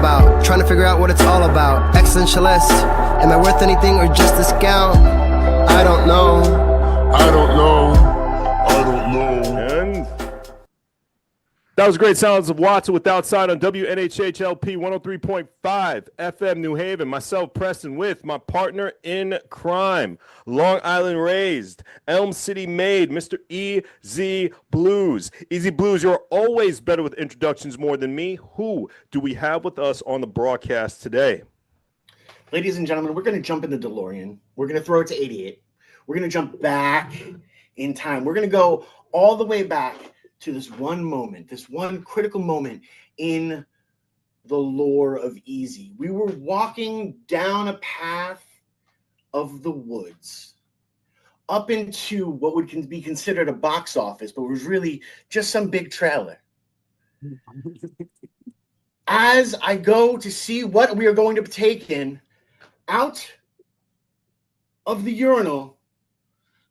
about. Trying to figure out what it's all about. Existentialist, am I worth anything or just a scout? I don't know. I don't know. I don't know. And that was great sounds of Watson with Outside on WNHHLP 103.5 FM New Haven. Myself, Preston, with my partner in crime, Long Island raised, Elm City made, Mr. EZ BlueZ. EZ BlueZ, you're always better with introductions more than me. Who do we have with us on the broadcast today? Ladies and gentlemen, we're going to jump in the DeLorean. We're going to throw it to 88. We're going to jump back in time. We're going to go all the way back to this one moment, this one critical moment in the lore of Easy. We were walking down a path of the woods up into what would be considered a box office, but was really just some big trailer. As I go to see what we are going to take in, out of the urinal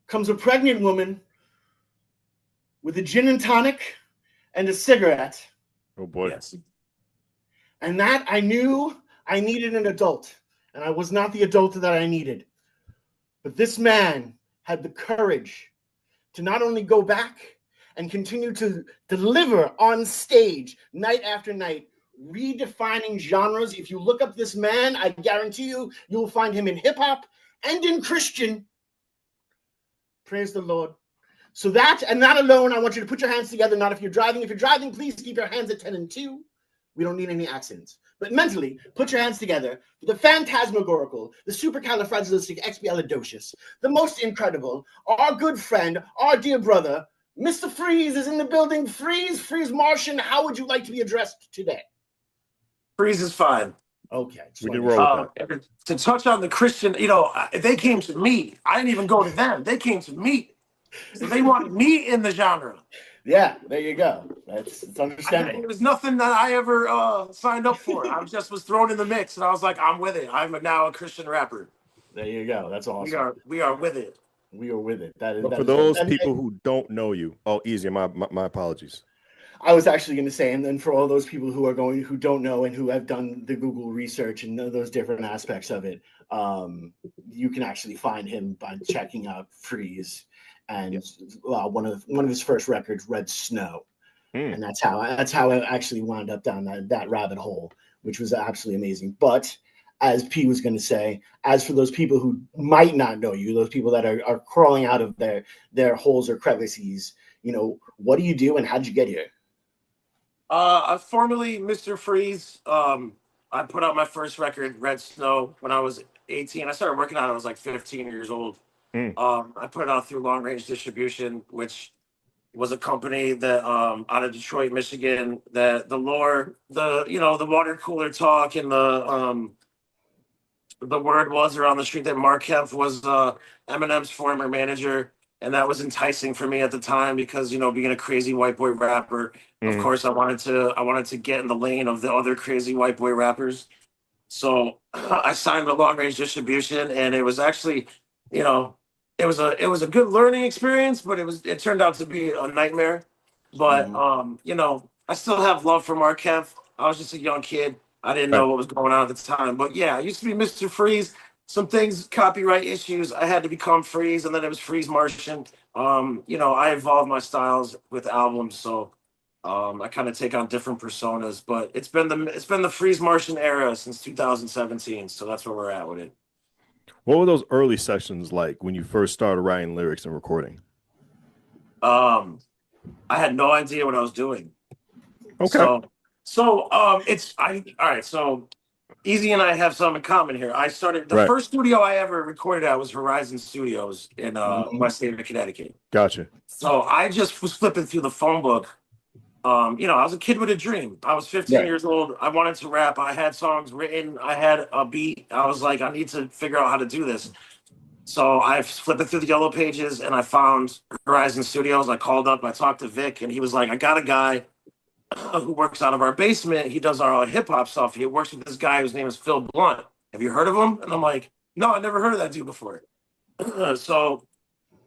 comes a pregnant woman with a gin and tonic and a cigarette. Oh, boy. Yes. And that I knew I needed an adult, and I was not the adult that I needed. But this man had the courage to not only go back and continue to deliver on stage night after night, redefining genres. If you look up this man, I guarantee you will find him in hip-hop and in Christian. Praise the Lord. So that, and that alone, I want you to put your hands together, not if you're driving. If you're driving, please keep your hands at 10 and 2. We don't need any accidents. But mentally, put your hands together for the phantasmagorical, the supercalifragilisticexpialidocious, the most incredible, our good friend, our dear brother, Mr. Freeze is in the building. Freeze Martian, how would you like to be addressed today? Freeze is fine. Okay. We can roll with that. To touch on the Christian, they came to me. I didn't even go to them. They came to me. So they wanted me in the genre. Yeah, there you go. It's understandable. It was nothing that I ever signed up for. I just was thrown in the mix, and I was like, I'm with it. I'm now a Christian rapper. There you go. That's awesome. We are with it. We are with it. That is. But for those people who don't know you, easy. My apologies. I was actually going to say, and then for all those people who don't know and who have done the Google research and know those different aspects of it, you can actually find him by checking out Freeze and one of his first records, Red Snow, and that's how I actually wound up down that rabbit hole, which was absolutely amazing. But as P was going to say, as for those people who might not know you, those people that are crawling out of their holes or crevices, what do you do and how did you get here? I'm formerly Mr. Freeze. I put out my first record, Red Snow, when I was 18. I started working on it. I was like 15 years old. I put it out through Long Range Distribution, which was a company that out of Detroit, Michigan. That the water cooler talk and the word was around the street that Mark Kempf was Eminem's former manager, and that was enticing for me at the time because being a crazy white boy rapper, of course I wanted to get in the lane of the other crazy white boy rappers. So I signed with Long Range Distribution, and it was actually, it was a good learning experience, but it turned out to be a nightmare. But I still have love for Mark Kempf. I was just a young kid. I didn't know what was going on at the time. But yeah, I used to be Mr. Freeze. Some things, copyright issues, I had to become Freeze, and then it was Freeze Martian. I evolved my styles with albums, so I kind of take on different personas. But it's been the Freeze Martian era since 2017, so that's where we're at with it. What were those early sessions like when you first started writing lyrics and recording? I had no idea what I was doing. Okay. So Easy and I have something in common here. I started the first studio I ever recorded at was Horizon Studios in West Haven, Connecticut. Gotcha. So I just was flipping through the phone book. I was a kid with a dream. I was 15 years old. I wanted to rap. I had songs written. I had a beat. I was like, I need to figure out how to do this. So I flipped through the yellow pages and I found Horizon Studios. I called up. I talked to Vic, and he was like, I got a guy who works out of our basement. He does our hip hop stuff. He works with this guy whose name is Phil Blunt. Have you heard of him? And I'm like, no, I never heard of that dude before. So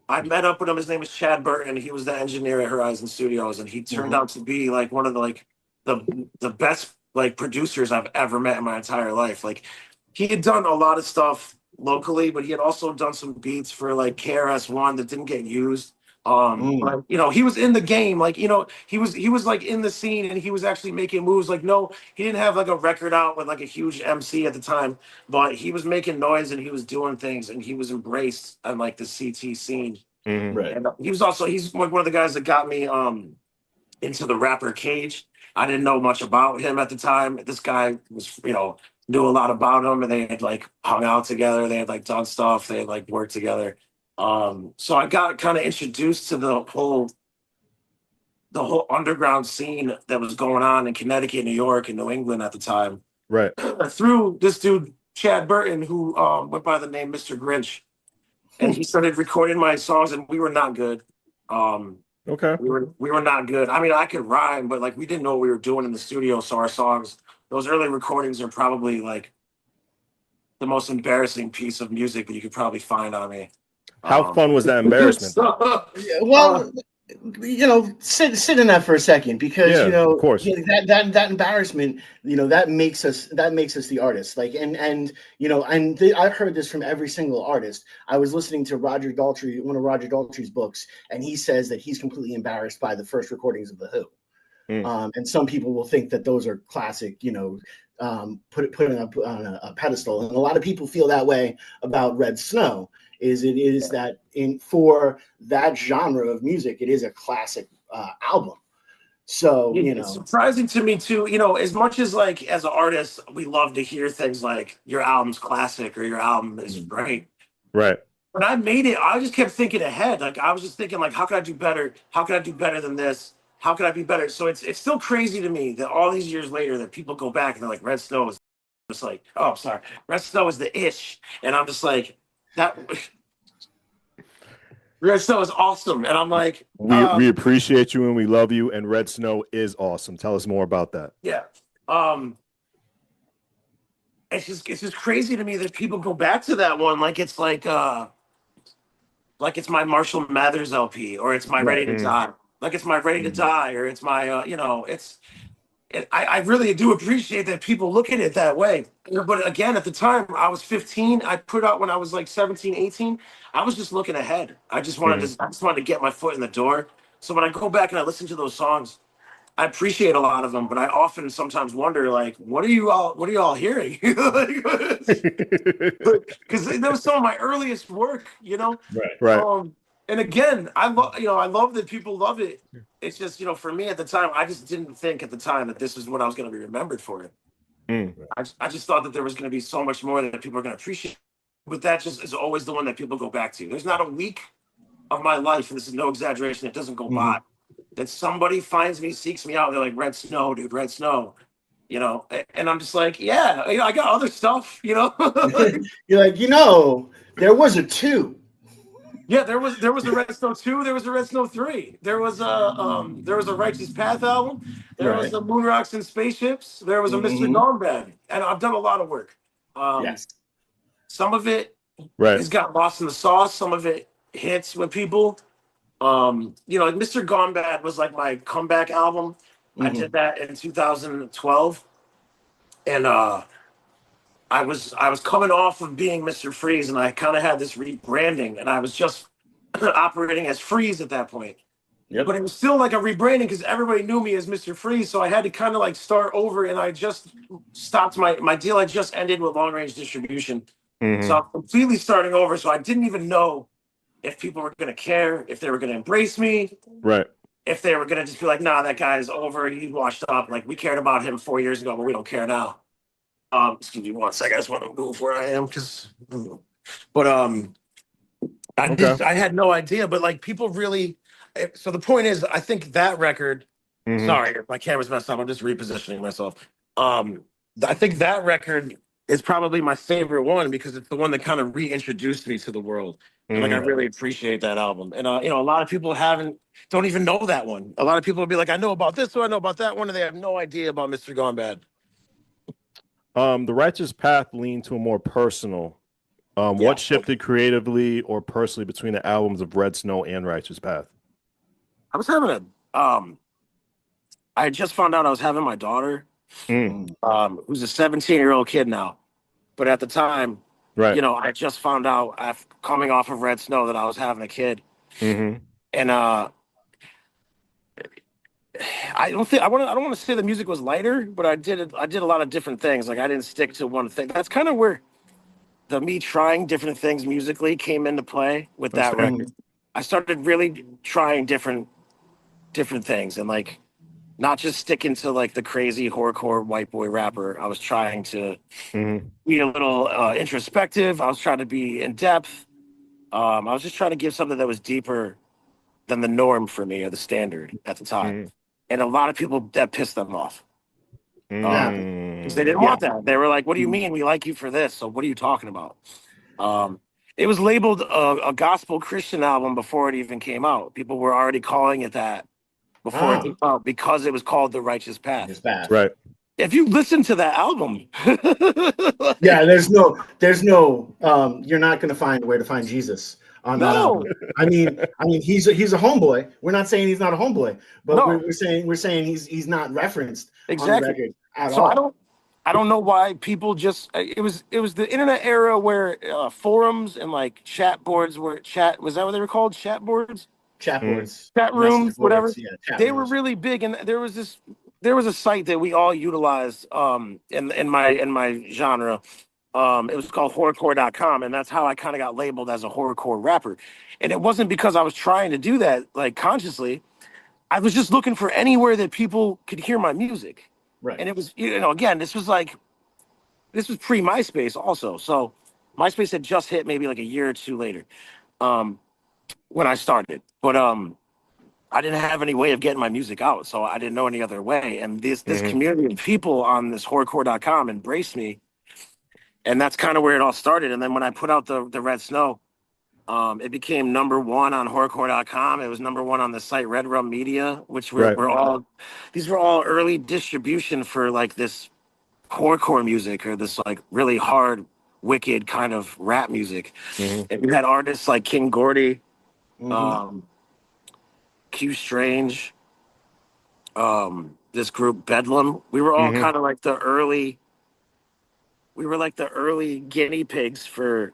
I met up with him. His name is Chad Burton. He was the engineer at Horizon Studios, and he turned out to be like one of the best like producers I've ever met in my entire life. Like he had done a lot of stuff locally, but he had also done some beats for like KRS-One that didn't get used. But, you know, he was in the game, like, you know, he was like in the scene, and he was actually making moves. Like, no, he didn't have like a record out with like a huge MC at the time, but he was making noise and he was doing things, and he was embraced on like the CT scene. Right. And he's like one of the guys that got me into the rapper Cage. I didn't know much about him at the time. This guy was, you know, knew a lot about him, and they had like hung out together. They had like done stuff. They had like worked together. So I got kind of introduced to the whole underground scene that was going on in Connecticut, New York, and New England at the time. Right. Through this dude Chad Burton, who went by the name Mr. Grinch, and he started recording my songs, and we were not good. Okay. We were not good. I mean, I could rhyme, but like we didn't know what we were doing in the studio. So our songs, those early recordings, are probably like the most embarrassing piece of music that you could probably find on me. How fun was that embarrassment? Well, you know, sit in that for a second, because Yeah, you know, of course. that embarrassment, you know, that makes us the artist. Like, and you know, I've heard this from every single artist. I was listening to Roger Daltrey, one of Roger Daltrey's books, and he says that he's completely embarrassed by the first recordings of the Who. And some people will think that those are classic, you know, put up on a pedestal, and a lot of people feel that way about Red Snow. It is that for that genre of music, it is a classic album. So, you know, it's surprising to me too, you know, as much as like as an artist, we love to hear things like your album's classic or your album is great. Right. When I made it, I just kept thinking ahead. Like I was just thinking like, how could I do better? How could I do better than this? How could I be better? So it's still crazy to me that all these years later that people go back and they're like, Red Snow is just like, oh, sorry. Red Snow is the ish. And I'm just like, that Red Snow is awesome. And I'm like, we appreciate you and we love you, and Red Snow is awesome. Tell us more about that. yeah. It's just crazy to me that people go back to that one like it's my Marshall Mathers LP, or it's my Ready to Die. Like it's my Ready to Die, or it's my you know, I really do appreciate that people look at it that way. But again, at the time, I was 15. I put out when I was like 17, 18. I was just looking ahead. I just wanted to get my foot in the door. So when I go back and I listen to those songs, I appreciate a lot of them, but I often sometimes wonder, like, what are you all hearing? Because that was some of my earliest work, you know? Right. And again, I love that people love it. It's just, you know, for me at the time, I just didn't think at the time that this is what I was going to be remembered for it. I just thought that there was going to be so much more that people are going to appreciate. But that just is always the one that people go back to. There's not a week of my life, and this is no exaggeration, it doesn't go by, that somebody finds me, seeks me out. They're like, Red Snow, dude, Red Snow. You know, and I'm just like, yeah, you know, I got other stuff, you know. You're like, you know, there was a 2. Yeah, there was a Red Snow 2, there was a Red Snow 3. There was a Righteous Path album, there was a Moon Rocks and Spaceships, there was a Mr. Gone. And I've done a lot of work. Yes. Some of it has got lost in the sauce, some of it hits with people. You know, like Mr. Gone Bad was like my comeback album. I did that in 2012. And I was coming off of being Mr. Freeze, and I kind of had this rebranding, and I was just operating as Freeze at that point. Yep. But it was still like a rebranding because everybody knew me as Mr. Freeze, so I had to kind of like start over, and I just stopped my deal. I just ended with long range distribution. So I'm completely starting over. So I didn't even know if people were going to care, if they were going to embrace me. Right. If they were going to just be like, nah, that guy's over. He washed up. Like, we cared about him 4 years ago, but we don't care now. Excuse me 1 second. I just want to move where I am I had no idea. But like, people really. So the point is, I think that record. Sorry, my camera's messed up. I'm just repositioning myself. I think that record is probably my favorite one because it's the one that kind of reintroduced me to the world. And like, I really appreciate that album. And you know, a lot of people don't even know that one. A lot of people will be like, I know about this one, I know about that one, and they have no idea about Mr. Gone Bad. The Righteous Path leaned to a more personal. What shifted creatively or personally between the albums of Red Snow and Righteous Path? I was having I had just found out I was having my daughter, who's a 17-year-old kid now. But at the time, Right. you know, I just found out coming off of Red Snow that I was having a kid. Mm-hmm. And I don't want to say the music was lighter, but I did a lot of different things. Like I didn't stick to one thing. That's kind of where me trying different things musically came into play with That's that fair. record. I started really trying different things and like not just sticking to like the crazy horrorcore white boy rapper. I was trying to be a little introspective. I was trying to be in depth. I was just trying to give something that was deeper than the norm for me or the standard at the time. And a lot of people that pissed them off. Because they didn't want that. They were like, what do you mean we like you for this? So what are you talking about? It was labeled a gospel Christian album before it even came out. People were already calling it that before it came out because it was called The Righteous Path. Right. If you listen to that album, yeah, there's no, you're not going to find where to find Jesus on that album. I mean, he's a homeboy. We're not saying he's not a homeboy, but we're saying he's not referenced on the record at all. I don't know why people just it was the internet era where forums and like chat boards was that what they were called? Chat boards? Chat boards. Chat rooms, whatever. Yeah, they were really big, and there was a site that we all utilized in my genre. It was called horrorcore.com, and that's how I kind of got labeled as a horrorcore rapper. And it wasn't because I was trying to do that like consciously. I was just looking for anywhere that people could hear my music. Right. And it was, again, this was pre MySpace also. So MySpace had just hit maybe like a year or two later when I started. But I didn't have any way of getting my music out, so I didn't know any other way. And this community of people on this horrorcore.com embraced me. And that's kind of where it all started. And then when I put out the Red Snow, it became number one on horrorcore.com. It was number one on the site Red Rum Media, which were all early distribution for like this horrorcore music or this like really hard, wicked kind of rap music. And we had artists like King Gordy, Q Strange, this group Bedlam. We were all kind of like the early guinea pigs for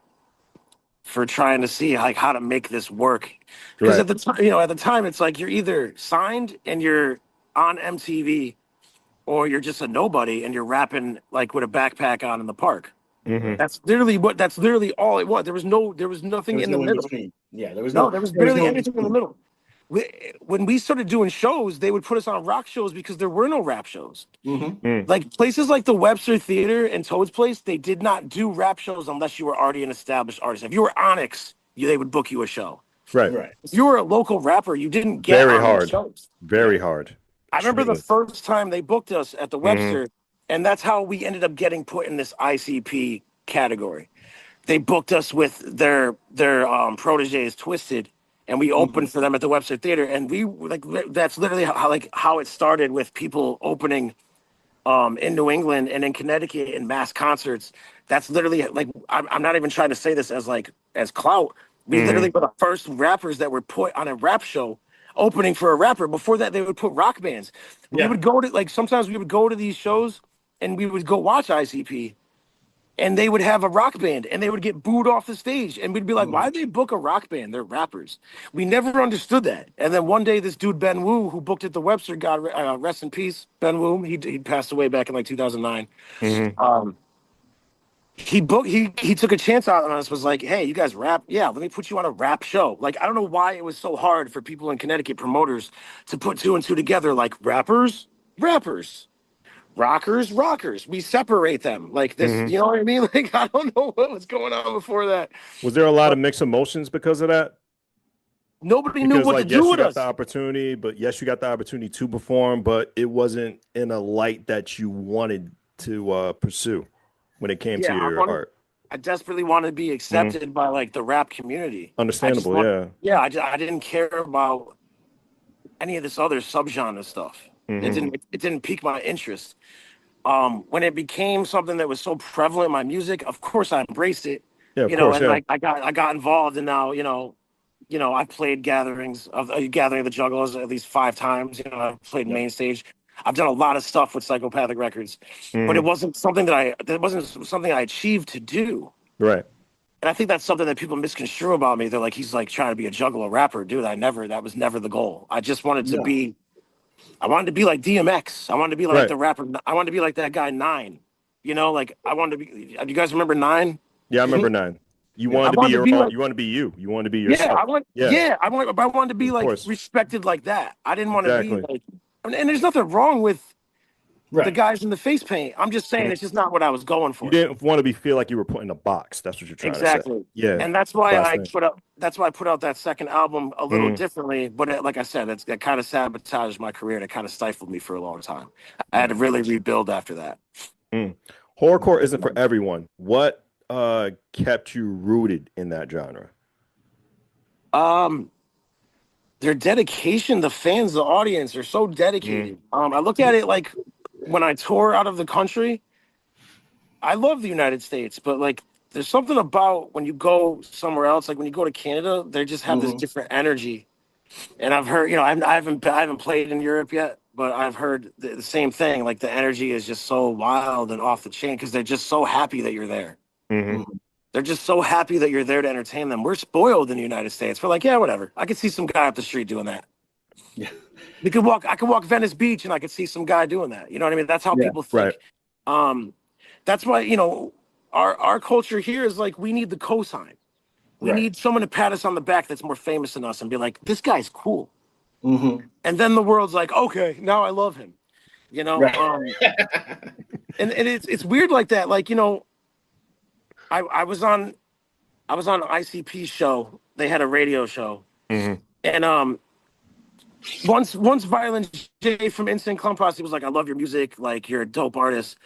trying to see like how to make this work. Because at the time it's like you're either signed and you're on MTV or you're just a nobody and you're rapping like with a backpack on in the park. That's literally all it was. There was nothing in the middle. Yeah, there was barely anything in the middle. When we started doing shows, they would put us on rock shows because there were no rap shows. Like places like the Webster Theater and Toad's Place, they did not do rap shows unless you were already an established artist. If you were Onyx, they would book you a show. Right. If you were a local rapper, you didn't get very on hard. Shows. Very hard. I remember the first time they booked us at the Webster, and that's how we ended up getting put in this ICP category. They booked us with their proteges Twisted. And we opened for them at the Webster Theater, and that's literally how it started with people opening in New England and in Connecticut in mass concerts. That's literally like I'm not even trying to say this as clout. We literally were the first rappers that were put on a rap show opening for a rapper. Before that, they would put rock bands. We would go to sometimes we would go to these shows and we would go watch ICP. And they would have a rock band, and they would get booed off the stage. And we'd be like, why did they book a rock band? They're rappers. We never understood that. And then one day, this dude, Ben Wu, who booked at the Webster, God rest in peace, Ben Wu. He passed away back in like 2009. He took a chance out on us, was like, hey, you guys rap? Yeah, let me put you on a rap show. Like, I don't know why it was so hard for people in Connecticut, promoters, to put two and two together, like rappers. Rockers. We separate them like this. You know what I mean? Like, I don't know what was going on before that. Was there a lot of mixed emotions because of that? Nobody knew what to do with us. You got the opportunity, but yes, you got the opportunity to perform, but it wasn't in a light that you wanted to pursue when it came to your art. I desperately wanted to be accepted by like the rap community. Understandable, yeah. I didn't care about any of this other subgenre stuff. It didn't pique my interest. When it became something that was so prevalent in my music, of course I embraced it. Like I got involved, and now I played gatherings of Gathering of the Juggalos at least 5 times. I played main stage. I've done a lot of stuff with Psychopathic Records, but it wasn't something I achieved to do. Right. And I think that's something that people misconstrue about me. They're like, he's like trying to be a juggalo rapper. Dude, that was never the goal. I just wanted to be, I wanted to be like DMX. I wanted to be like the rapper. I wanted to be like that guy Nine. You know, like I wanted to be, do you guys remember Nine? Yeah, I remember Nine. You wanted to be your own, you wanted to be you. You wanted to be yourself. I wanted to be like respected like that. I didn't want to be like, and there's nothing wrong with the guys in the face paint. I'm just saying it's just not what I was going for. You didn't want to feel like you were put in a box. That's what you're trying to say. Yeah. And that's why I put out that second album a little differently. But like I said, that kind of sabotaged my career. It kind of stifled me for a long time. I had to really rebuild after that. Horrorcore isn't for everyone. What kept you rooted in that genre? Their dedication, the fans, the audience are so dedicated. I look at it like when I tour out of the country, I love the United States, but like there's something about when you go somewhere else, like when you go to Canada, they just have this different energy. And I've heard, I haven't played in Europe yet, but I've heard the same thing. Like the energy is just so wild and off the chain because they're just so happy that you're there. They're just so happy that you're there to entertain them. We're spoiled in the United States. We're like, yeah, whatever. I could see some guy up the street doing that. Yeah. I could walk Venice Beach and I could see some guy doing that. You know what I mean? That's how people think. Right. That's why, our culture here is like, we need the cosign. We need someone to pat us on the back that's more famous than us and be like, this guy's cool. And then the world's like, okay, now I love him. And it's weird like that. Like, I was on ICP's show. They had a radio show. And once Violent J from Instant Clown Posse was like, I love your music, like you're a dope artist.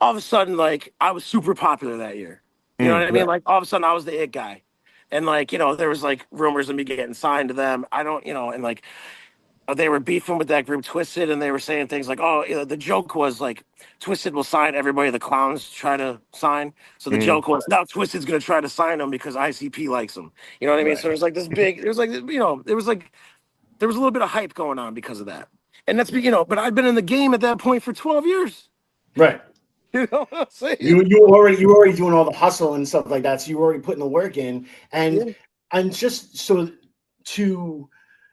All of a sudden, like I was super popular that year. You know what I mean? Like all of a sudden I was the it guy. And like, there was like rumors of me getting signed to them. I don't, and like they were beefing with that group Twisted, and they were saying things like, oh, the joke was like Twisted will sign everybody the clowns try to sign. So the joke was now Twisted's going to try to sign them because ICP likes them. You know what I mean? So there's like this big, there was a little bit of hype going on because of that. And that's, but I'd been in the game at that point for 12 years. Right. You know what I'm saying? You were already doing all the hustle and stuff like that. So you were already putting the work in. And just so to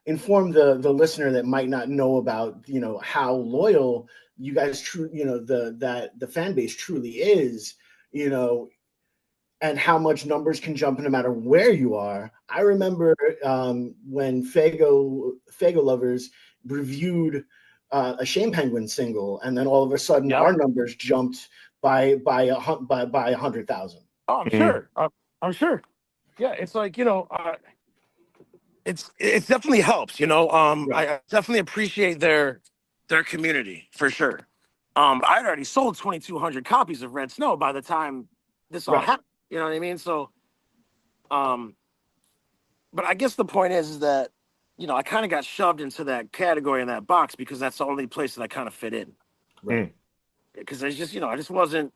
inform the listener that might not know about, how loyal you guys the fan base truly is, and how much numbers can jump no matter where you are. I remember when Fago Lovers reviewed a Shame Penguin single, and then all of a sudden our numbers jumped by 100,000. Oh, I'm sure. I'm sure. Yeah, it's like it definitely helps. I definitely appreciate their community for sure. I'd already sold 2,200 copies of Red Snow by the time this all happened. You know what I mean? So, but I guess the point is that I kind of got shoved into that category in that box because that's the only place that I kind of fit in. Right. Because I just wasn't.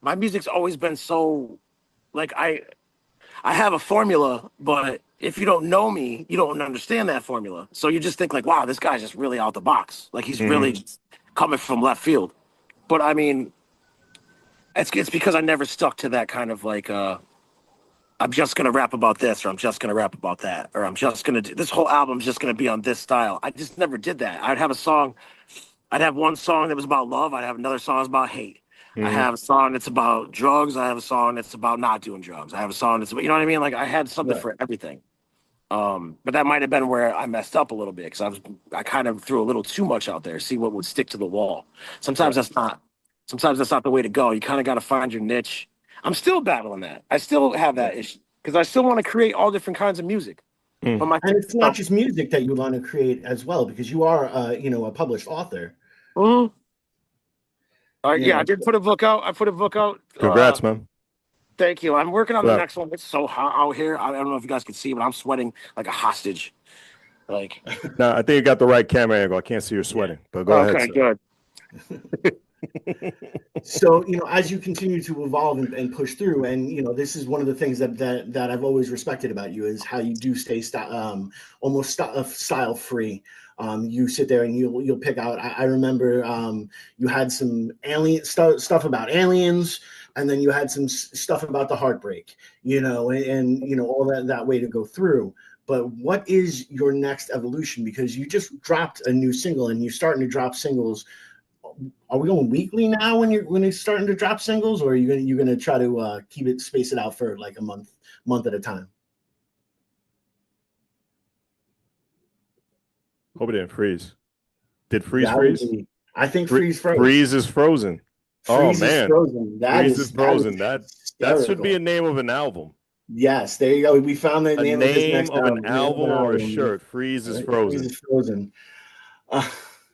My music's always been so, like I have a formula, but if you don't know me, you don't understand that formula. So you just think like, wow, this guy's just really out the box. Like he's really coming from left field. But I mean, it's because I never stuck to that kind of like, I'm just going to rap about this, or I'm just going to rap about that, or I'm just going to do this whole album's just going to be on this style. I just never did that. I'd have one song that was about love. I'd have another song that's about hate. I have a song that's about drugs. I have a song that's about not doing drugs. I have a song that's about, you know what I mean? Like I had something for everything. But that might have been where I messed up a little bit because I kind of threw a little too much out there, see what would stick to the wall. Sometimes that's not the way to go. You kind of got to find your niche. I'm still battling that. I still have that issue because I still want to create all different kinds of music. But and it's not just music that you want to create as well, because you are, a published author. I did put a book out. I put a book out. Congrats, man. Thank you. I'm working on the next one. It's so hot out here. I don't know if you guys can see, but I'm sweating like a hostage. Like, no, I think you got the right camera angle. I can't see you sweating, but go ahead. Okay, good. So, as you continue to evolve and push through, and this is one of the things that I've always respected about you is how you do stay almost style free. You sit there and you'll pick out. I remember you had some alien stuff about aliens, and then you had some stuff about the heartbreak, and all that way to go through. But what is your next evolution? Because you just dropped a new single, and you're starting to drop singles. Are we going weekly now when you're starting to drop singles, or are you gonna try to space it out for like a month at a time? Hope it didn't freeze. Did Freeze freeze? I think Freeze froze. Freeze is frozen. Freeze man, is frozen. Freeze is frozen. That should be a name of an album. Yes, there you go. We found the name of this next an album or a shirt. Freeze is frozen. Freeze is frozen.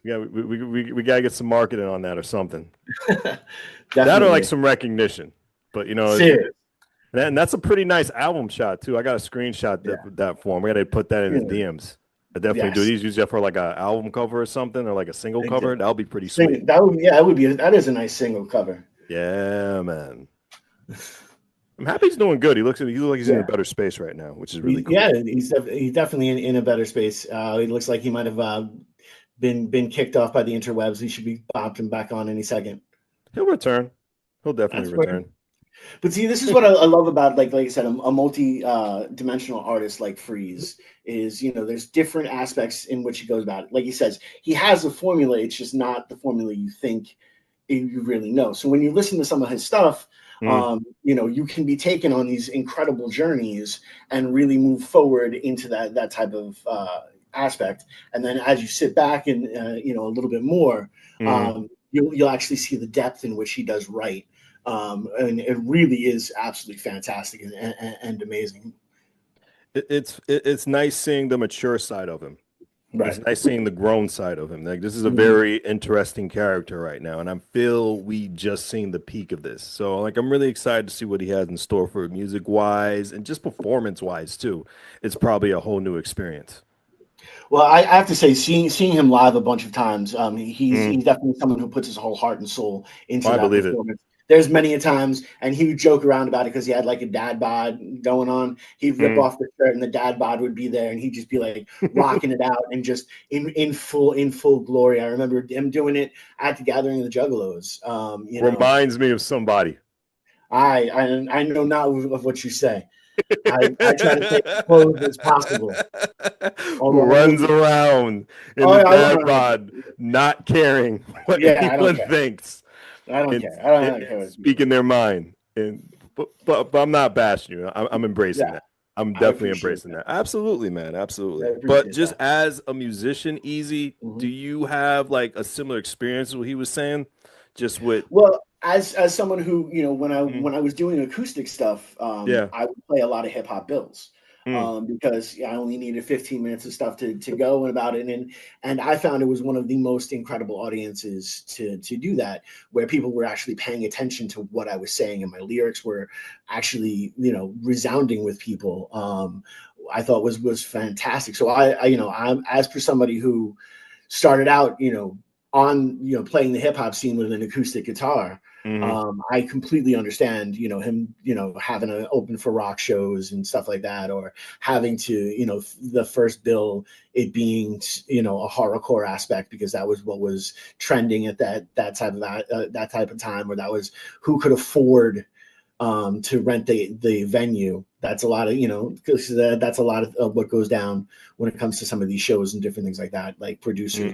Yeah, we gotta get some marketing on that or something. That or like some recognition. But and that's a pretty nice album shot too. I got a screenshot that for him. We gotta put that in his DMs. I definitely do. These usually for like an album cover or something, or like a single cover. That'll be pretty sweet. That is a nice single cover. Yeah, man. I'm happy he's doing good. He looks like he's in a better space right now, which is really cool. Yeah, he's definitely in a better space. He looks like he might have been kicked off by the interwebs. He should be popping back on any second. He'll return. He'll definitely return. But see, this is what I love about like I said, a multi-dimensional artist like Freeze is, there's different aspects in which he goes about it. Like he says, he has a formula. It's just not the formula you think you really know. So when you listen to some of his stuff, you can be taken on these incredible journeys and really move forward into that type of aspect. And then as you sit back and a little bit more, you'll actually see the depth in which he does write. And it really is absolutely fantastic and amazing. It's nice seeing the mature side of him. Right. It's nice seeing the grown side of him. Like, this is a very interesting character right now, and I feel we just seen the peak of this. So, like, I'm really excited to see what he has in store for music-wise and just performance-wise too. It's probably a whole new experience. Well, I have to say, seeing him live a bunch of times, he's definitely someone who puts his whole heart and soul into that performance. There's many a times, and he would joke around about it because he had like a dad bod going on. He'd rip off the shirt, and the dad bod would be there, and he'd just be like rocking it out and just in full glory. I remember him doing it at the Gathering of the Juggalos. Reminds me of somebody. I know not of what you say. I try to take as close as possible. Who runs around in the dad bod, not caring what anyone thinks. I don't care. I don't care. Speaking their mind, but I'm not bashing you. I'm embracing that. I'm definitely embracing that. Absolutely, man. Absolutely. But just as a musician, Easy, do you have like a similar experience with what he was saying? Just with as someone who when I was doing acoustic stuff, I would play a lot of hip hop bills. Because I only needed 15 minutes of stuff to go and about it. And I found it was one of the most incredible audiences to do that, where people were actually paying attention to what I was saying, and my lyrics were actually, resounding with people. I thought was fantastic. So I'm as per somebody who started out, on, playing the hip hop scene with an acoustic guitar. I completely understand, him, having to open for rock shows and stuff like that, or having to, the first bill, it being, a horrorcore aspect, because that was what was trending at that type of time, where that was who could afford to rent the venue. That's a lot of, because that's a lot of what goes down when it comes to some of these shows and different things like that. Like producers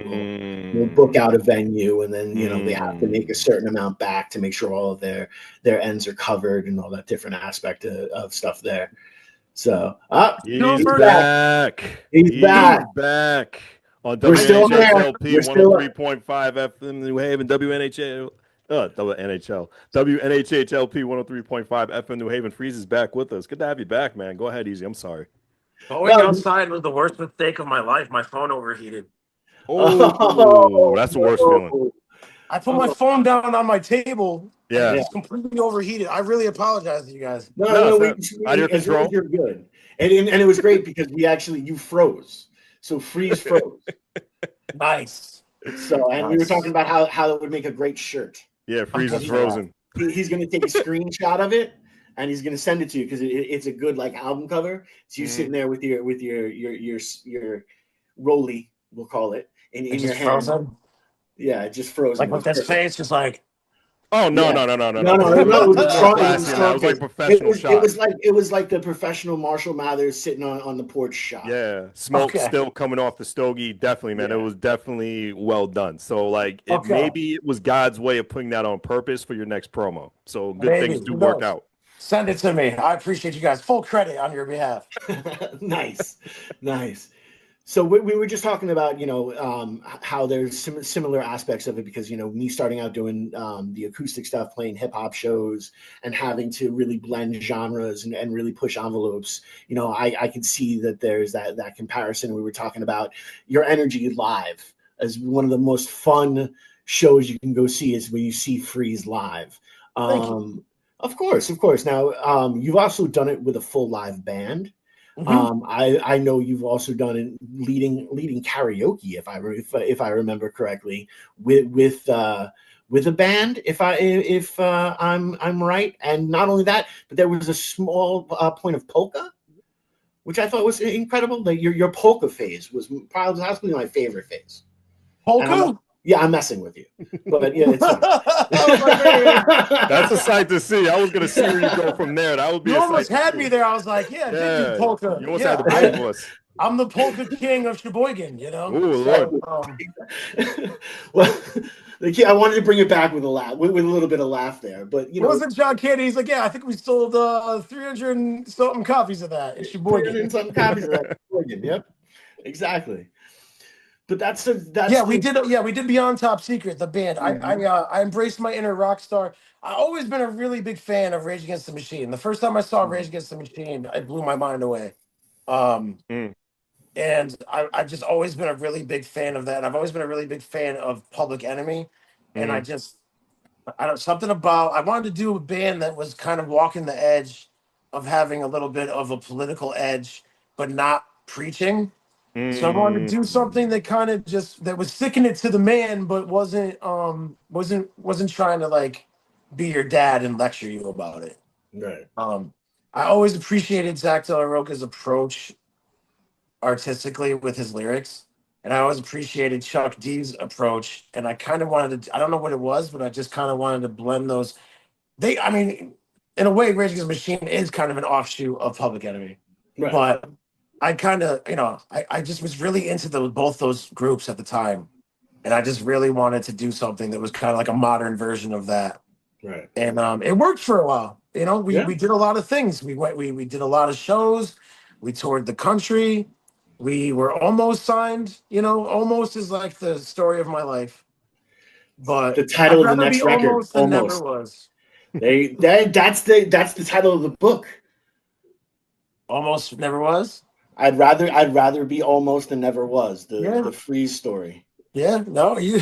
will book out a venue, and then, they have to make a certain amount back to make sure all of their ends are covered and all that different aspect of stuff there. So he's back. He's back on WNHLP 103.5 FM New Haven, WNHLP 103.5 FM New Haven. Freeze is back with us. Good to have you back, man. Go ahead, Easy. I'm sorry. Going outside was the worst mistake of my life. My phone overheated. Oh, that's the worst feeling. I put my phone down on my table. Yeah, it's completely overheated. I really apologize to you guys. No, out of your control. You're good, and it was great because you froze. So Freeze froze. Nice. So, and we were talking about how it would make a great shirt. Yeah, Freeze is He's frozen. he's going to take a screenshot of it and he's going to send it to you because it's a good like album cover. So you're sitting there with your rolly, we'll call it, in your hand. Frozen? Yeah, it just frozen. Like with this face, just like. Oh no, Yeah. no. No, it was a strong, It was like a professional shot. It was like the professional Marshall Mathers sitting on the porch shot. Yeah, smoke still coming off the stogie. Definitely, man. Yeah. It was definitely well done. So like, maybe it was God's way of putting that on purpose for your next promo. So good things do work out. Send it to me. I appreciate you guys. Full credit on your behalf. Nice. So we were just talking about, how there's similar aspects of it because, me starting out doing the acoustic stuff, playing hip hop shows and having to really blend genres and really push envelopes. I can see that there's that comparison. We were talking about your energy live as one of the most fun shows you can go see is when you see Freeze live. Thank you. Of course. Now, you've also done it with a full live band. Mm-hmm. I know you've also done it leading karaoke, if I remember correctly, with a band, if I'm right. And not only that, but there was a small point of polka, which I thought was incredible. Like your polka phase was possibly my favorite phase. Polka? Yeah, I'm messing with you, but yeah, it's that's a sight to see. I was gonna see where you go from there. That would be. You almost had me there. I was like, I did do polka. You almost had the both of us. I'm the polka king of Sheboygan, Ooh, Lord. Well, I wanted to bring it back with a laugh, with a little bit of laugh there, but it wasn't John Candy. He's like, I think we sold 300 and something copies of that in Sheboygan. 300 and something copies of that in Sheboygan. Yep, exactly. But we did Beyond Top Secret, the band. Mm-hmm. I embraced my inner rock star. I've always been a really big fan of Rage Against the Machine. The first time I saw Rage Against the Machine, it blew my mind away. And I've just always been a really big fan of that. I've always been a really big fan of Public Enemy, and I wanted to do a band that was kind of walking the edge of having a little bit of a political edge, but not preaching. So I wanted to do something that kind of that was sticking it to the man, but wasn't trying to like be your dad and lecture you about it. Right. I always appreciated Zach De La Rocha's approach artistically with his lyrics, and I always appreciated Chuck D's approach. And I kind of wanted to, I don't know what it was, but I just kind of wanted to blend those. In a way, Rage Against the Machine is kind of an offshoot of Public Enemy, right. But I kind of, I just was really into both those groups at the time. And I just really wanted to do something that was kind of like a modern version of that. Right. And it worked for a while. We did a lot of things. We did a lot of shows. We toured the country. We were almost signed. Almost is like the story of my life. But the title of the next record, almost. Never was. That's the title of the book. Almost Never Was. I'd rather be almost than never was. The Freeze story. Yeah, no, you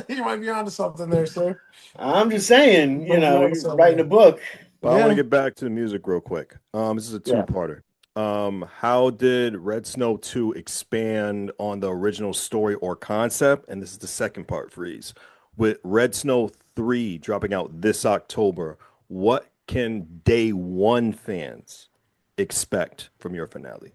might be onto something there, sir. I'm just saying, you're writing a book. But I want to get back to the music real quick. This is a two-parter. How did Red Snow 2 expand on the original story or concept? And this is the second part, Freeze. With Red Snow 3 dropping out this October, what can day one fans expect from your finale?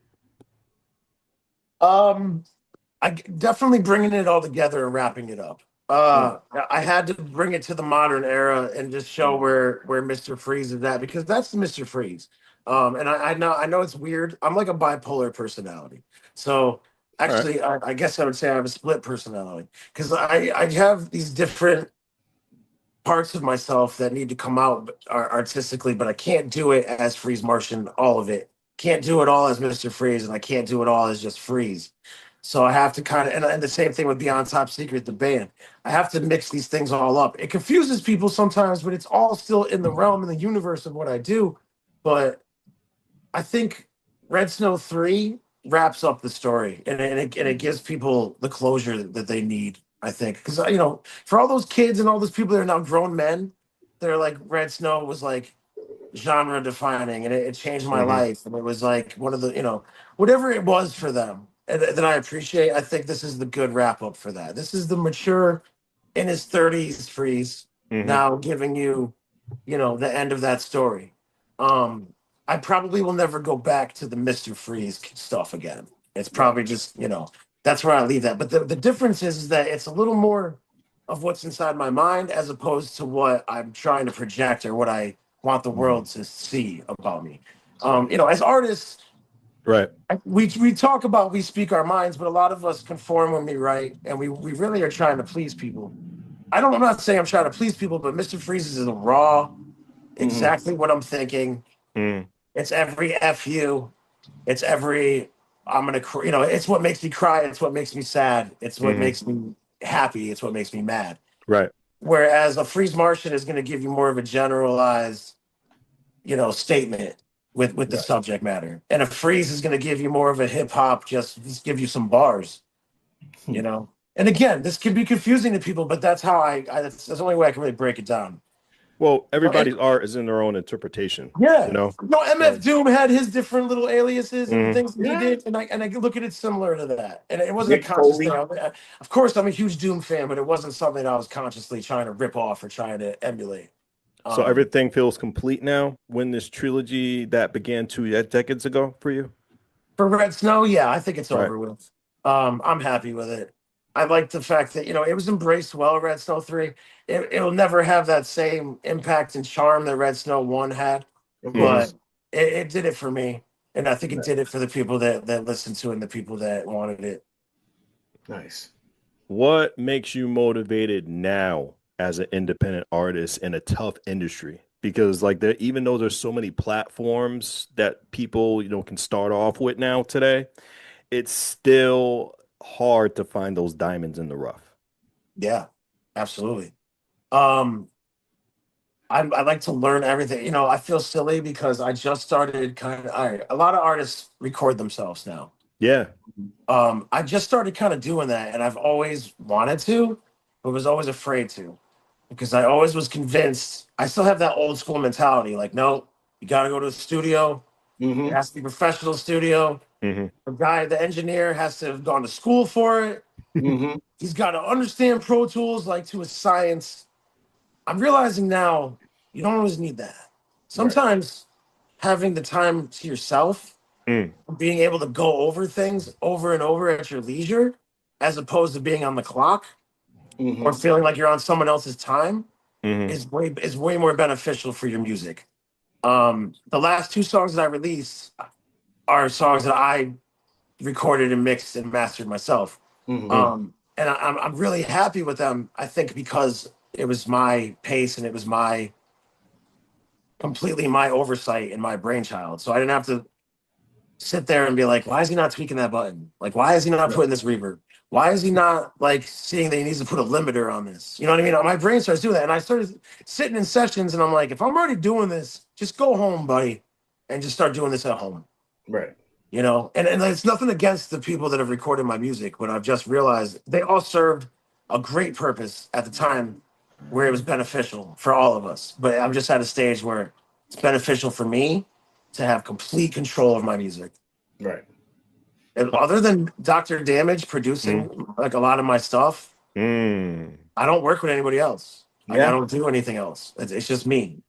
I definitely bringing it all together and wrapping it up. I had to bring it to the modern era and just show where Mr. Freeze is at, because that's Mr. Freeze. And I know it's weird. I'm like a bipolar personality. So actually, right. I guess I would say I have a split personality, because I have these different parts of myself that need to come out artistically, but I can't do it as Freeze Martian, all of it. Can't do it all as Mr. Freeze, and I can't do it all as just Freeze. So I have to kind of, and the same thing with Beyond Top Secret, the band. I have to mix these things all up. It confuses people sometimes, but it's all still in the realm, in the universe of what I do. But I think Red Snow 3 wraps up the story, and it gives people the closure that they need, I think. Because, for all those kids and all those people that are now grown men, they're like, Red Snow was like genre defining, and it changed my life. And it was like one of the, whatever it was for them. that I appreciate. I think this is the good wrap up for that. This is the mature in his 30s Freeze now giving you, the end of that story. I probably will never go back to the Mr. Freeze stuff again. It's probably just, that's where I leave that. But the difference is that it's a little more of what's inside my mind as opposed to what I'm trying to project or what I want the world to see about me. As artists, Right. we talk about, we speak our minds, but a lot of us conform when we write, and we really are trying to please people. I'm not saying I'm trying to please people, but Mr. Freeze is a raw, exactly what I'm thinking. It's every F you. It's every, I'm going to, it's what makes me cry. It's what makes me sad. It's what makes me happy. It's what makes me mad. Right. Whereas a Freeze Martian is going to give you more of a generalized, statement with the subject matter. And a Freeze is going to give you more of a hip hop, just give you some bars, And again, this can be confusing to people, but that's how that's the only way I can really break it down. Well, everybody's art is in their own interpretation. Yeah. MF Doom had his different little aliases and things that he Yeah. did, and I look at it similar to that. And it wasn't a conscious thing. Of course, I'm a huge Doom fan, but it wasn't something that I was consciously trying to rip off or trying to emulate. So everything feels complete now when this trilogy that began 2 decades ago for you? For Red Snow, yeah, I think it's over with. I'm happy with it. I like the fact that, it was embraced well, Red Snow 3. It'll never have that same impact and charm that Red Snow 1 had, but it did it for me. And I think it did it for the people that listened to it and the people that wanted it. Nice. What makes you motivated now as an independent artist in a tough industry? Because even though there's so many platforms that people, can start off with now today, it's still hard to find those diamonds in the rough. Yeah, absolutely. I like to learn everything. I feel silly because I just started a lot of artists record themselves now. Yeah. I just started kind of doing that, and I've always wanted to, but was always afraid to, because I always was convinced. I still have that old school mentality. Like, no, you got to go to the studio. It has to be a professional studio. The engineer has to have gone to school for it. He's got to understand Pro Tools like to a science. I'm realizing now you don't always need that. Sometimes having the time to yourself, being able to go over things over and over at your leisure, as opposed to being on the clock or feeling like you're on someone else's time, is way more beneficial for your music. The last 2 songs that I released are songs that I recorded and mixed and mastered myself. And I'm really happy with them, I think, because it was my pace and it was completely my oversight and my brainchild. So I didn't have to sit there and be like, why is he not tweaking that button? Like, why is he not putting this reverb? Why is he not seeing that he needs to put a limiter on this? You know what I mean? My brain starts doing that. And I started sitting in sessions and I'm like, if I'm already doing this, just go home, buddy, and just start doing this at home. Right. And it's nothing against the people that have recorded my music, but I've just realized they all served a great purpose at the time where it was beneficial for all of us. But I'm just at a stage where it's beneficial for me to have complete control of my music. Right. And other than Dr. Damage producing a lot of my stuff, I don't work with anybody else. I don't do anything else. It's just me.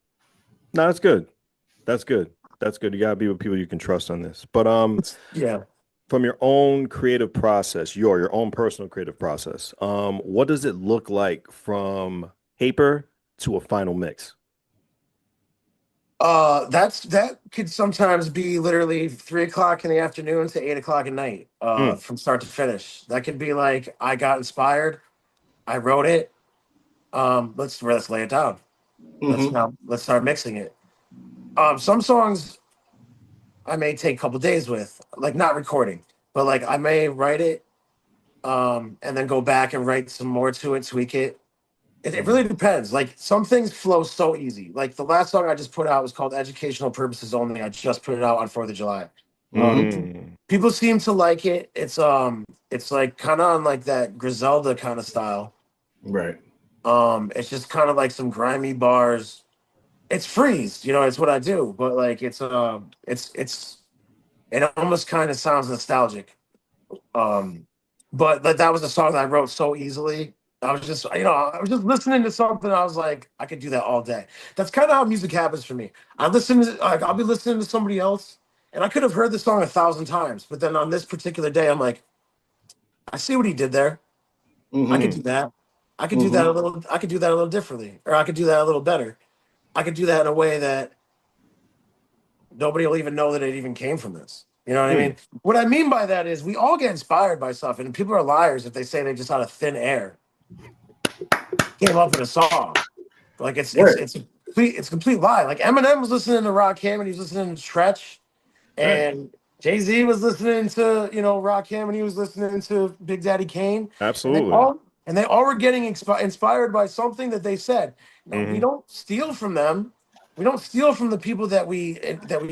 No, that's good. That's good. That's good. You gotta be with people you can trust on this. But from your own creative process, your own personal creative process, what does it look like from paper to a final mix? That could sometimes be literally 3 o'clock in the afternoon to 8 o'clock at night, from start to finish. That could be like, I got inspired, I wrote it. Let's lay it down. Let's start mixing it. Some songs I may take a couple days with, not recording, but I may write it, and then go back and write some more to it, tweak it. It really depends. Some things flow so easy. The last song I just put out was called Educational Purposes Only. I just put it out on 4th of July. People seem to like it. It's kind of on that Griselda kind of style. Right. It's just kind of some grimy bars. It's Freeze, it's what I do, but it almost kind of sounds nostalgic. But that was a song that I wrote so easily. I was just, I was just listening to something. I was like, I could do that all day. That's kind of how music happens for me. I'll be listening to somebody else, and I could have heard the song 1,000 times, but then on this particular day, I'm like, I see what he did there. I could do that. I could do that a little. I could do that a little differently, or I could do that a little better. I could do that in a way that nobody will even know that it even came from this. You know what I mean? What I mean by that is we all get inspired by stuff, and people are liars if they say they just out of thin air came up with a song. Like it's a complete lie. Like Eminem was listening to Rakim and he was listening to Tretch, and Jay-Z was listening to Rakim and he was listening to Big Daddy Kane. Absolutely. And they all were getting inspired by something that they said. No, we don't steal from them. We don't steal from the people that we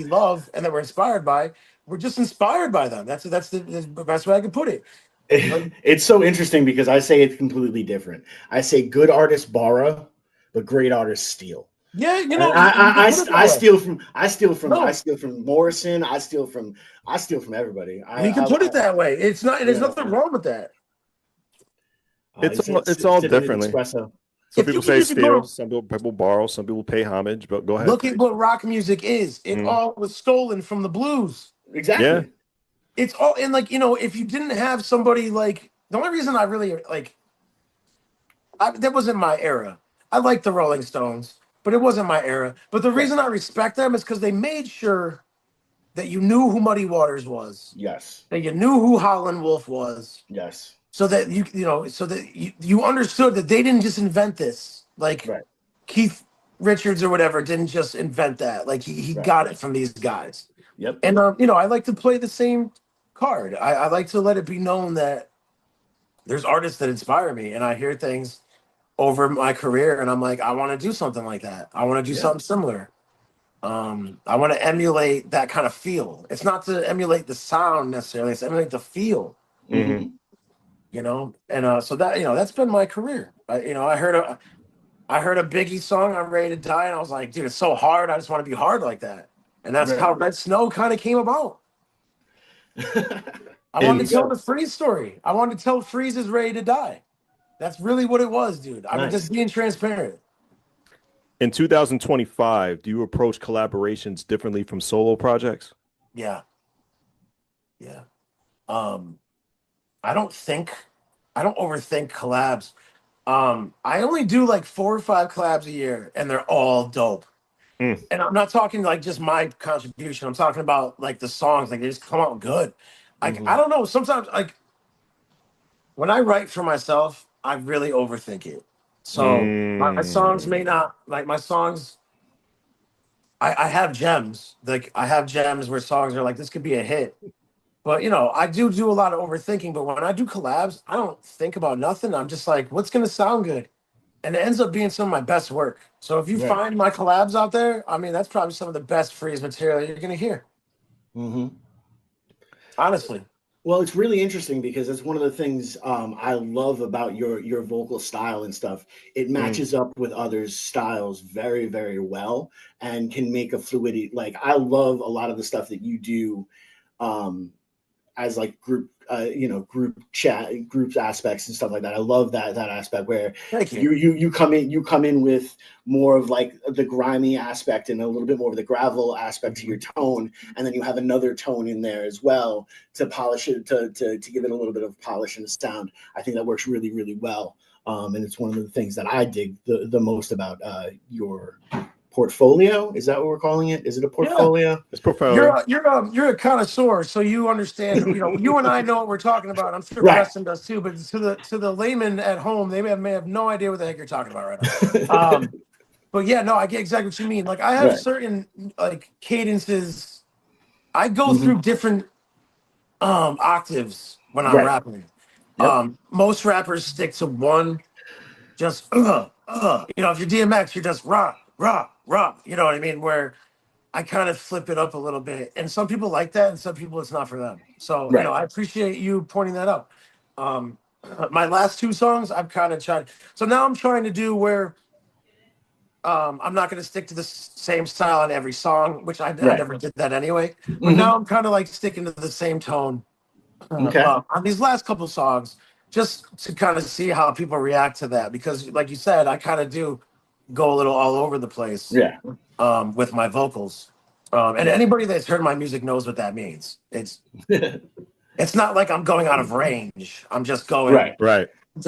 love and that we're inspired by. We're just inspired by them. That's the best way I could put it. It's so interesting because I say it's completely different. I say good artists borrow, but great artists steal. Yeah, I steal from Morrison. I steal from everybody. You can put it that way. It's not. There's nothing wrong with that. It's all differently. Espresso. Some people say steal, some people borrow, some people pay homage, but go ahead. Look at what rock music is. It all was stolen from the blues. Exactly. Yeah. It's all, and if you didn't have somebody like, the only reason I really that wasn't my era. I like the Rolling Stones, but it wasn't my era. But the reason I respect them is because they made sure that you knew who Muddy Waters was. Yes. That you knew who Howlin' Wolf was. Yes. So that you understood that they didn't just invent this. Keith Richards or whatever didn't just invent that. Like he got it from these guys. Yep. And I like to play the same card. I like to let it be known that there's artists that inspire me, and I hear things over my career, and I'm like, I want to do something like that. I want to do something similar. I want to emulate that kind of feel. It's not to emulate the sound necessarily; it's to emulate the feel. Mm-hmm. And so that that's been my career. I heard a Biggie song, "I'm Ready to Die," and I was like, dude, it's so hard. I just want to be hard like that. And that's how Red Snow kind of came about. I wanted to tell the Freeze story. I wanted to tell Freeze is Ready to Die. That's really what it was, dude. I'm just being transparent. In 2025, do you approach collaborations differently from solo projects? Yeah. I don't overthink collabs. I only do like 4 or 5 collabs a year, and they're all dope. And I'm not talking like just my contribution. I'm talking about like the songs, like they just come out good. I don't know. Sometimes like when I write for myself, I really overthink it. So my songs may not like my songs. I have gems. Like I have gems where songs are like, this could be a hit. But I do a lot of overthinking. But when I do collabs, I don't think about nothing. I'm just like, what's gonna sound good? And it ends up being some of my best work. So if you find my collabs out there, I mean, that's probably some of the best Freeze material you're going to hear. Honestly. Well, it's really interesting because it's one of the things I love about your vocal style and stuff. It matches up with others' styles very, very well and can make a fluidity. Like I love a lot of the stuff that you do as like group chat, groups aspects and stuff like that. I love that aspect where you come in with more of like the grimy aspect and a little bit more of the gravel aspect to your tone, and then you have another tone in there as well to polish it to give it a little bit of polish and sound. I think that works really, really well, and it's one of the things that I dig the most about your portfolio. Is that what we're calling it? Is it a portfolio? Yeah. It's portfolio. You're a connoisseur, so you understand. You and I know what we're talking about. I'm sure Preston does too. But to the layman at home, they may have no idea what the heck you're talking about right now. But yeah, no, I get exactly what you mean. Like I have certain like cadences. I go through different octaves when I'm rapping. Most rappers stick to one. Just if you're DMX, you're just rock. You know what I mean? Where I kind of flip it up a little bit, and some people like that, and some people it's not for them. So I appreciate you pointing that out. My last 2 songs, I've kind of tried. So now I'm trying to do where I'm not going to stick to the same style on every song, which I never did that anyway. But now I'm kind of like sticking to the same tone Okay. On these last couple songs, just to kind of see how people react to that. Because, like you said, I kind of do go a little all over the place Yeah. with my vocals. And anybody that's heard my music knows what that means. It's not like I'm going out of range. I'm just going, Right. Right. I'm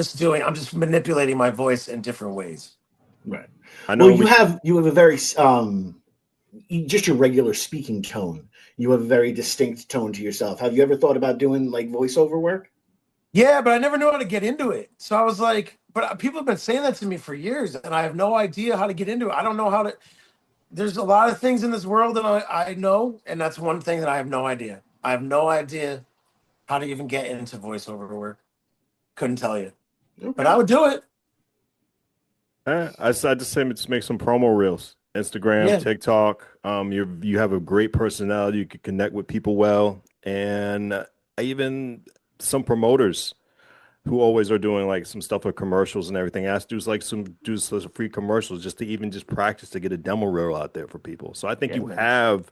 just manipulating my voice in different ways. Right. I know Well, you have a very just your regular speaking tone. You have a very distinct tone to yourself. Have you ever thought about doing like voiceover work? Yeah, but I never knew how to get into it. So I was like, but people have been saying that to me for years, and I have no idea how to get into it. I don't know how to. There's a lot of things in this world that I know, and that's one thing that I have no idea. I have no idea how to even get into voiceover work. Couldn't tell you, but I would do it. I just say just make some promo reels, Instagram, Yeah. TikTok. You have a great personality. You can connect with people well, and even some promoters who always are doing like some stuff with commercials and everything. Ask do some free commercials just to even just practice to get a demo reel out there for people. So I think you have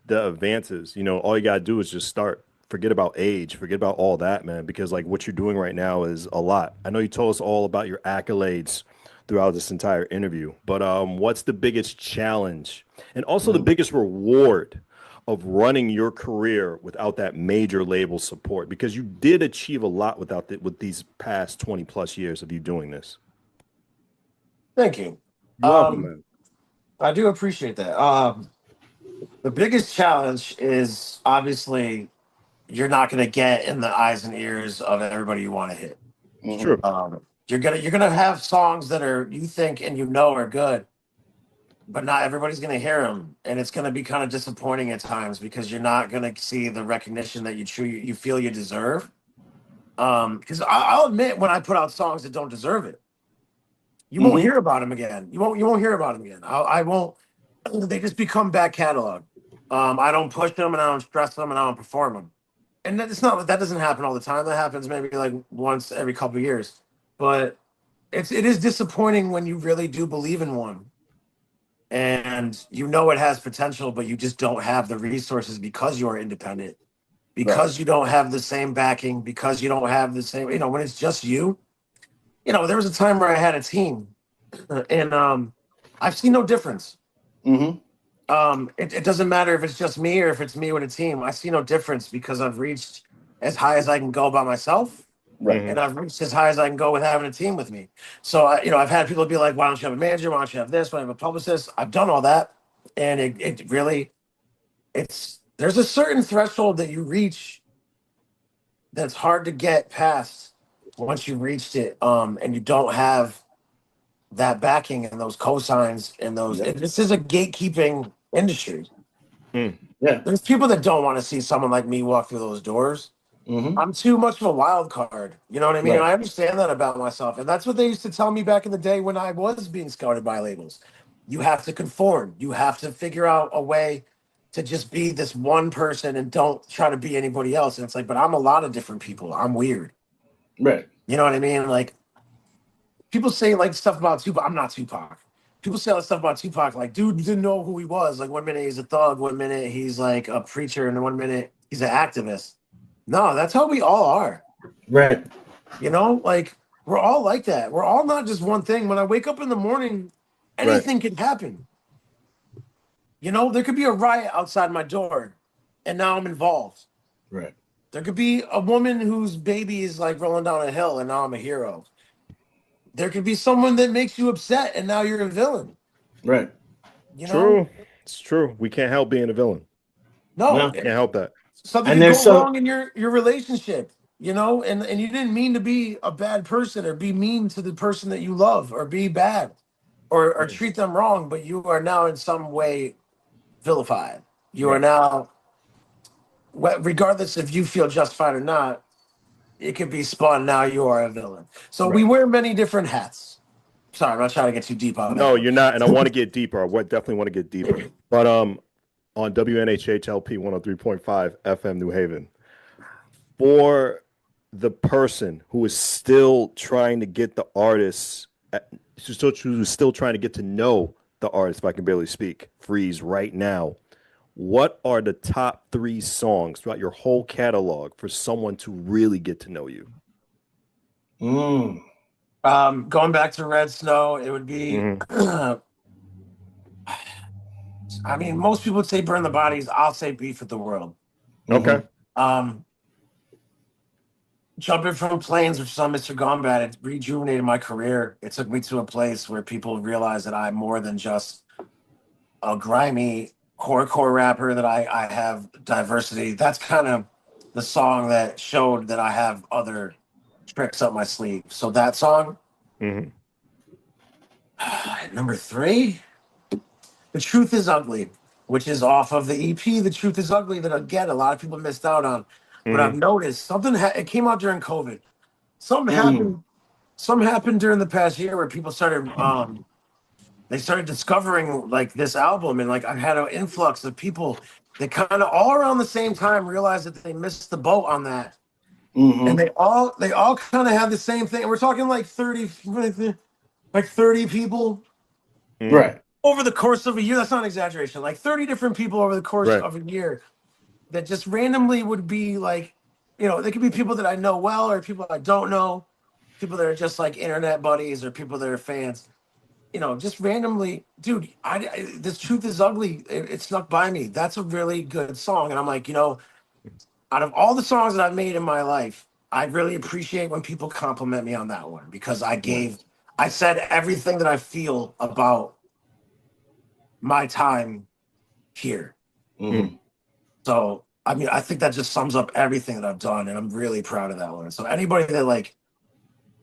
the advances. You know, all you gotta do is just start. Forget about age, forget about all that, man, because like what you're doing right now is a lot. I know you told us all about your accolades throughout this entire interview, but what's the biggest challenge and also the biggest reward of running your career without that major label support? Because you did achieve a lot with these past 20 plus years of you doing this. Thank you. You're welcome, man. I do appreciate that. The biggest challenge is obviously you're not going to get in the eyes and ears of everybody you want to hit. It's true. You're gonna have songs that you think and you know are good, but not everybody's gonna hear them, and it's gonna be kind of disappointing at times because you're not gonna see the recognition that you feel you deserve. Because I'll admit when I put out songs that don't deserve it, you won't hear about them again. You won't hear about them again. I won't. They just become back catalog. I don't push them and I don't stress them and I don't perform them. And that doesn't happen all the time. That happens maybe like once every couple of years. But it is disappointing when you really do believe in one and you know it has potential, but you just don't have the resources because you are independent, because you don't have the same backing, because you don't have the same, when it's just you. There was a time where I had a team and I've seen no difference. It doesn't matter if it's just me or if it's me with a team. I see no difference because I've reached as high as I can go by myself. Right. And I've reached as high as I can go with having a team with me. So, I've had people be like, why don't you have a manager? Why don't you have this? Why don't you have a publicist? I've done all that. And it really, there's a certain threshold that you reach that's hard to get past once you've reached it. And you don't have that backing and those cosigns and those, this is a gatekeeping industry. Yeah. There's people that don't want to see someone like me walk through those doors. I'm too much of a wild card. You know what I mean? Right. I understand that about myself. And that's what they used to tell me back in the day when I was being scouted by labels. You have to conform. You have to figure out a way to just be this one person and don't try to be anybody else. And it's like, but I'm a lot of different people. I'm weird. Right. You know what I mean? Like, people say like stuff about Tupac. I'm not Tupac. People say all that stuff about Tupac. Like, dude didn't know who he was. Like, 1 minute he's a thug. 1 minute he's like a preacher. And then 1 minute he's an activist. No, that's how we all are. Right. Like we're all like that. We're all not just one thing. When I wake up in the morning, anything can happen. There could be a riot outside my door and now I'm involved. Right. There could be a woman whose baby is like rolling down a hill and now I'm a hero. There could be someone that makes you upset and now you're a villain. Right. True. It's true. We can't help being a villain. No. Can't help that. Something can go wrong in your relationship, and you didn't mean to be a bad person or be mean to the person that you love or be bad or treat them wrong, but you are now in some way vilified. You are now, regardless if you feel justified or not, it could be spun. Now you are a villain. So we wear many different hats. Sorry, I'm not trying to get too deep on that. No, you're not. And I want to get deeper. I definitely want to get deeper. But on WNHHLP 103.5 FM New Haven, for the person who is still trying to get the artists, who's still trying to get to know the artist, if I can barely speak, Freeze right now, what are the top 3 songs throughout your whole catalog for someone to really get to know you? Going back to Red Snow, it would be. I mean, most people would say "Burn the Bodies." I'll say "Beef with the World." Okay. Jumping from planes, which is on Mr. Gone Bad, it rejuvenated my career. It took me to a place where people realize that I'm more than just a grimy core rapper, that I have diversity. That's kind of the song that showed that I have other tricks up my sleeve. So that song. Number 3, The Truth Is Ugly, which is off of the EP, The Truth Is Ugly, that again, a lot of people missed out on. But I've noticed something, it came out during COVID. Something happened during the past year where people started, they started discovering like this album, and like I had an influx of people that kind of all around the same time realized that they missed the boat on that. And they all kind of had the same thing. And we're talking like 30 people. Right. Over the course of a year. That's not an exaggeration. Like 30 different people over the course of a year that just randomly would be like, you know, they could be people that I know well or people I don't know, people that are just like internet buddies or people that are fans. You know, just randomly, dude, This Truth Is Ugly, it snuck by me. That's a really good song. And I'm like, you know, out of all the songs that I've made in my life, I really appreciate when people compliment me on that one, because I said everything that I feel about my time here. So, I mean, I think that just sums up everything that I've done, and I'm really proud of that one. So anybody that like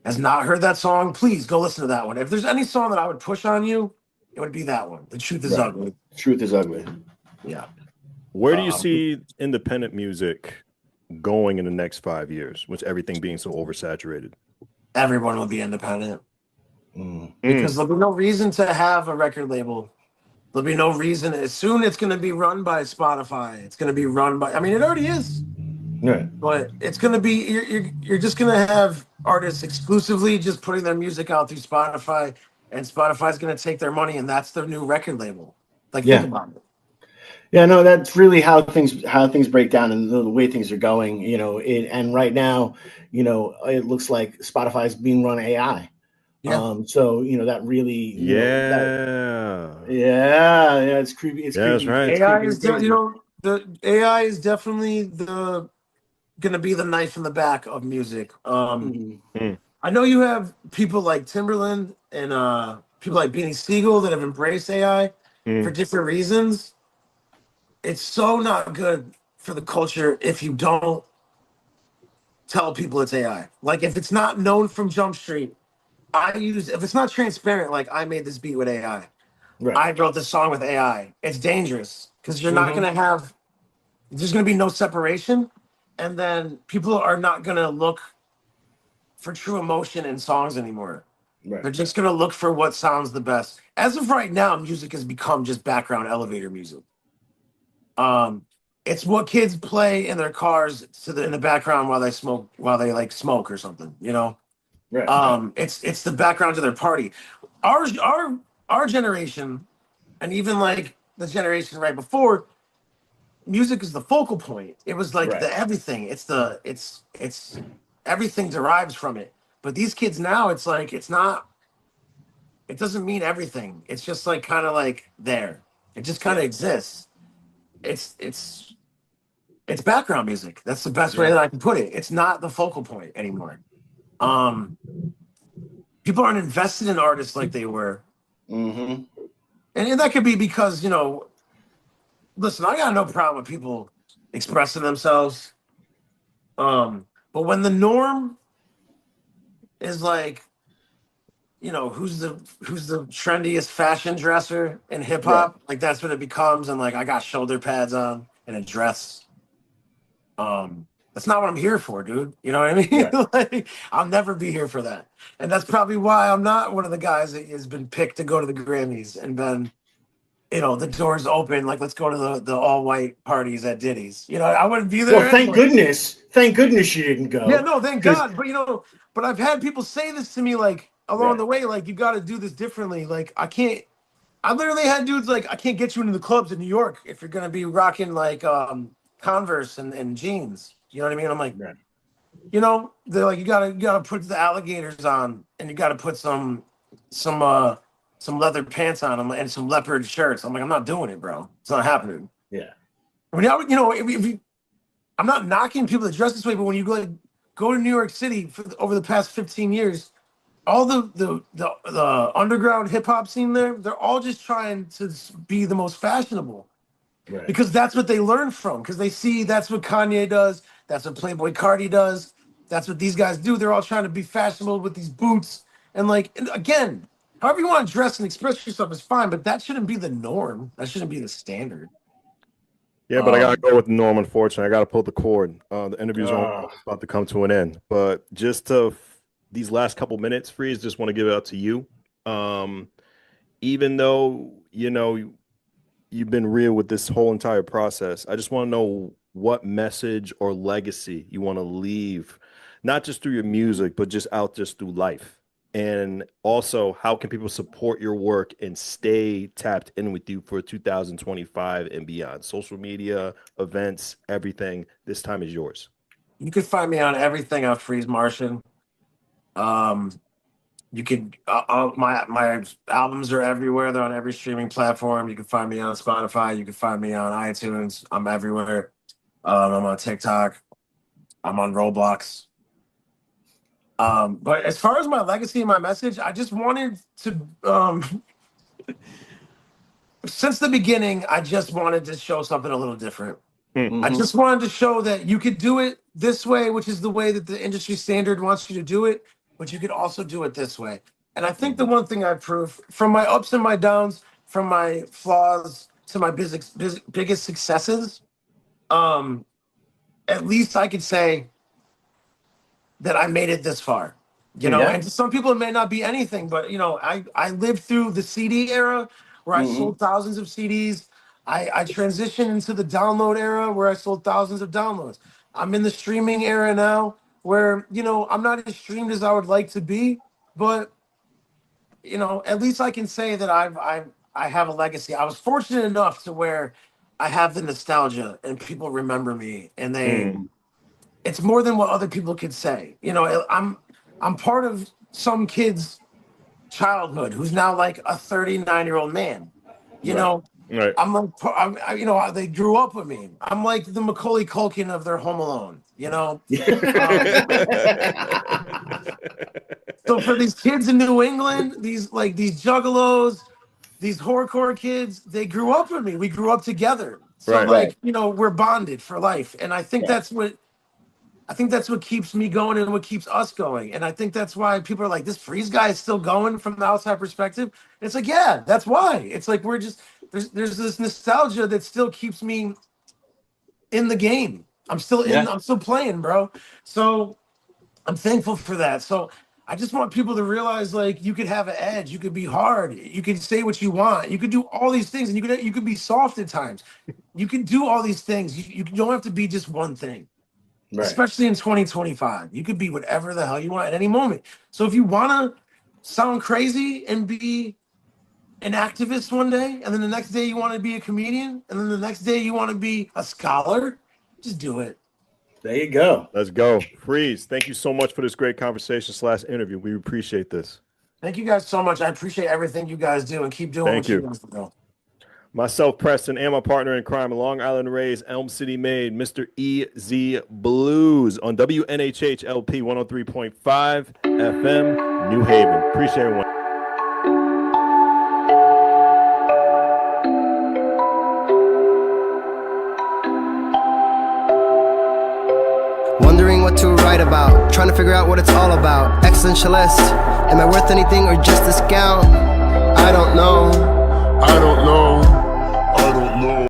has not heard that song, please go listen to that one. If there's any song that I would push on you, it would be that one. The Truth Is Ugly. Truth Is Ugly. Yeah. Where do you see independent music going in the next 5 years, with everything being so oversaturated? Everyone will be independent. Because there'll be no reason to have a record label. There'll be no reason. As soon it's going to be run by Spotify. It's going to be run by, I mean, it already is. Right. But it's going to be, you're just going to have artists exclusively just putting their music out through Spotify, and Spotify's going to take their money, and that's their new record label. Like, think about it. Yeah, no, that's really how things break down and the way things are going, you know. And right now, you know, it looks like Spotify is being run AI. Yeah. So, you know, that really, it's creepy. It's creepy. That's right. AI is, you know, the AI is definitely going to be the knife in the back of music. I know you have people like Timberland and people like Beanie Siegel that have embraced AI for different reasons. It's so not good for the culture if you don't tell people it's AI. Like, if it's not known from Jump Street, if it's not transparent, like I made this beat with AI, I wrote this song with AI, it's dangerous, because you're not going to have, there's going to be no separation, and then people are not going to look for true emotion in songs anymore. They're just going to look for what sounds the best. As of right now, music has become just background elevator music. It's what kids play in their cars in the background while they smoke or something, you know. It's the background to their party. Our generation, and even like the generation right before, music is the focal point. It was like the everything. It's everything derives from it. But these kids now, it's like it doesn't mean everything. It's just like kind of like there. It just kind of exists. It's background music. That's the best way that I can put it. It's not the focal point anymore. People aren't invested in artists like they were. And that could be because, you know, listen, I got no problem with people expressing themselves. But when the norm is like, you know, who's the trendiest fashion dresser in hip hop, like that's what it becomes. And like, I got shoulder pads on and a dress. That's not what I'm here for, dude. You know what I mean? Like, I'll never be here for that. And that's probably why I'm not one of the guys that has been picked to go to the Grammys and been, you know, the doors open. Like, let's go to the all white parties at Diddy's. You know, I wouldn't be there. Well, thank goodness. Thank goodness you didn't go. Yeah, no, thank God. But, you know, I've had people say this to me, like, along the way, like, you got to do this differently. Like, I can't, I literally had dudes like, I can't get you into the clubs in New York if you're gonna be rocking like Converse and jeans. You know what I mean? I'm like, Right. you know, they're like, you gotta put the alligators on, and you gotta put some leather pants on them and some leopard shirts. I'm like, I'm not doing it, bro. It's not happening. Yeah. I mean, you know, if you, I'm not knocking people that dress this way, but when you go to New York City over the past 15 years, all the underground hip hop scene there, they're all just trying to be the most fashionable. Right. Because that's what they learn from. Because they see that's what Kanye does. That's what Playboy Cardi does. That's what these guys do. They're all trying to be fashionable with these boots. And like, and again, however you want to dress and express yourself is fine, but that shouldn't be the norm. That shouldn't be the standard. Yeah, but I gotta go with the norm. Unfortunately, I gotta pull the cord. The interview's about to come to an end. But just to these last couple minutes, Freeze, just want to give it out to you. Even though you know you've been real with this whole entire process, I just want to know what message or legacy you want to leave, not just through your music, but just through life. And also, how can people support your work and stay tapped in with you for 2025 and beyond? Social media, events, everything. This time is yours. You can find me on everything on Freeze Martian. You can my albums are everywhere. They're on every streaming platform. You can find me on Spotify. You can find me on iTunes. I'm everywhere. I'm on TikTok. I'm on Roblox. But as far as my legacy and my message, I just wanted to, since the beginning, I just wanted to show something a little different. Mm-hmm. I just wanted to show that you could do it this way, which is the way that the industry standard wants you to do it, but you could also do it this way. And I think the one thing I proved from my ups and my downs, from my flaws to my biggest successes, at least I could say that I made it this far, you know, and to some people it may not be anything, but you know, I lived through the CD era where I sold thousands of CDs. I transitioned into the download era where I sold thousands of downloads. I'm in the streaming era now where, you know, I'm not as streamed as I would like to be, but you know, at least I can say that I have a legacy. I was fortunate enough to where I have the nostalgia and people remember me, and it's more than what other people could say. You know, I'm part of some kid's childhood who's now like a 39-year-old man. You know, I'm like, you know, they grew up with me. I'm like the Macaulay Culkin of their Home Alone. You know. So for these kids in New England, these juggalos, these horrorcore kids, they grew up with me. We grew up together. So you know, we're bonded for life. And I think that's what keeps me going and what keeps us going. And I think that's why people are like, this Freeze guy is still going from the outside perspective. And it's like, yeah, that's why. It's like we're just there's this nostalgia that still keeps me in the game. I'm still playing, bro. So I'm thankful for that. So I just want people to realize, like, you could have an edge, you could be hard, you could say what you want, you could do all these things, and you could be soft at times. You can do all these things. You don't have to be just one thing. Right. Especially in 2025. You could be whatever the hell you want at any moment. So if you want to sound crazy and be an activist one day, and then the next day you want to be a comedian, and then the next day you want to be a scholar, just do it. There you go. Let's go. Freeze, thank you so much for this great conversation / interview. We appreciate this. Thank you guys so much. I appreciate everything you guys do, and keep doing what you guys do. Myself, Preston, and my partner in crime, Long Island raised, Elm City made, Mr. EZ BlueZ on WNHH LP 103.5 FM, New Haven. Appreciate everyone. Wondering what to write about, trying to figure out what it's all about. Existentialist, am I worth anything or just a scout? I don't